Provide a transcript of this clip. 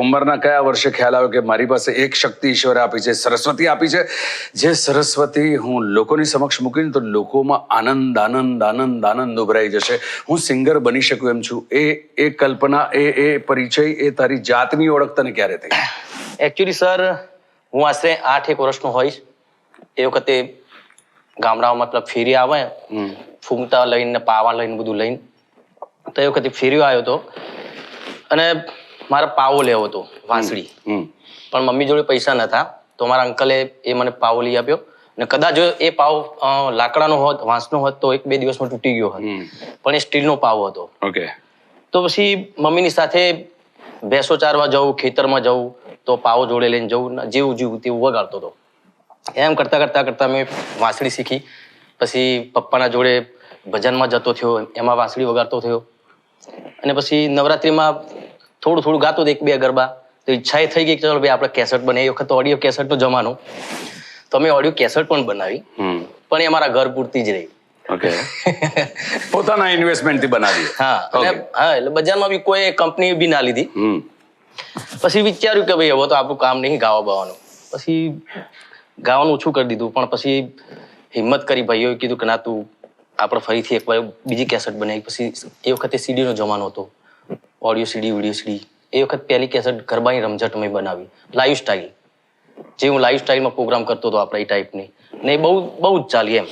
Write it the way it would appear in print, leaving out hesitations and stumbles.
ઉંમરના કયા વર્ષે ખ્યાલ આવ્યો કે મારી પાસે એક શક્તિ ઈશ્વરે આપી છે, સરસ્વતી આપી છે, જે સરસ્વતી હું લોકોની સમક્ષ મૂકીને તો લોકોમાં આનંદ આનંદ આનંદ આનંદ ઉભરાઈ જશે, હું સિંગર બની શકું એમ છું? એ કલ્પના, એ પરિચય, એ તારી જાતની ઓળખ તને ક્યારે થઈ? એકચ્યુઅલી સર, હું આશરે 8 વર્ષનો હોઈશ. એ વખતે ગામડામાં મતલબ ફેરી આવે, ફૂમતા લઈને પાવા લઈને બધું લઈને, તો એ વખતે ફેરીઓ આવ્યો હતો અને મારે પાવો લેવો હતો, વાંસળી. પણ મમ્મી જોડે પૈસા નતા, તો મારા અંકલે એ મને પાવો લઈ આપ્યો. અને કદાચ એ પાવ લાકડાનો હોત, વાંસનો હોત તો 1-2 દિવસમાં તૂટી ગયો હોત, પણ એ સ્ટીલનો પાવો હતો. ઓકે. તો પછી મમ્મીની સાથે ભેંસો ચારવા જવું, ખેતરમાં જવું, તો પાવો જોડે લઈને જવું, જેવું જેવું તેવું વગાડતો હતો. એમ કરતા કરતા કરતા મેં વાંસળી શીખી. પછી પપ્પાના જોડે ભજનમાં જતો થયો, એમાં વાંસળી વગાડતો થયો. અને પછી નવરાત્રિમાં થોડું થોડું ગાતો હતો, 1-2 ગરબા. તો ઈચ્છા એ થઈ ગઈ કે ચલો ભાઈ આપણે કેસેટ બને. એ વખત ઓડિયો કેસેટનો જમાનો, તો અમે ઓડિયો કેસેટ પણ બનાવી, પણ એ અમારા ઘર પૂરતી જ રહી. ઓકે. પોતાના ઇન્વેસ્ટમેન્ટથી બનાવી. હા, એટલે બજારમાં બી કોઈ કંપની બી ના લીધી. પછી વિચાર્યું કે ભાઈ હવે તો આપણું કામ નહીં ગાવા બાવાનું. પછી ગાવાનું ઓછું કરી દીધું. પણ પછી હિંમત કરી, ભાઈઓએ કીધું કે ના, તું આપણે ફરીથી એકવાર બીજી કેસેટ બનાવી. પછી એ વખતે સીડીનો જમાનો હતો, ઓડિયો સીડી, વિડીયો સીડી. એ વખત પહેલી કેસેટ ગરબાની રમઝટ મેં બનાવી, લાઈવ સ્ટાઇલ. જે હું લાઈવ સ્ટાઇલમાં પ્રોગ્રામ કરતો હતો આપણે એ ટાઈપની, ને બહુ જ ચાલી એમ.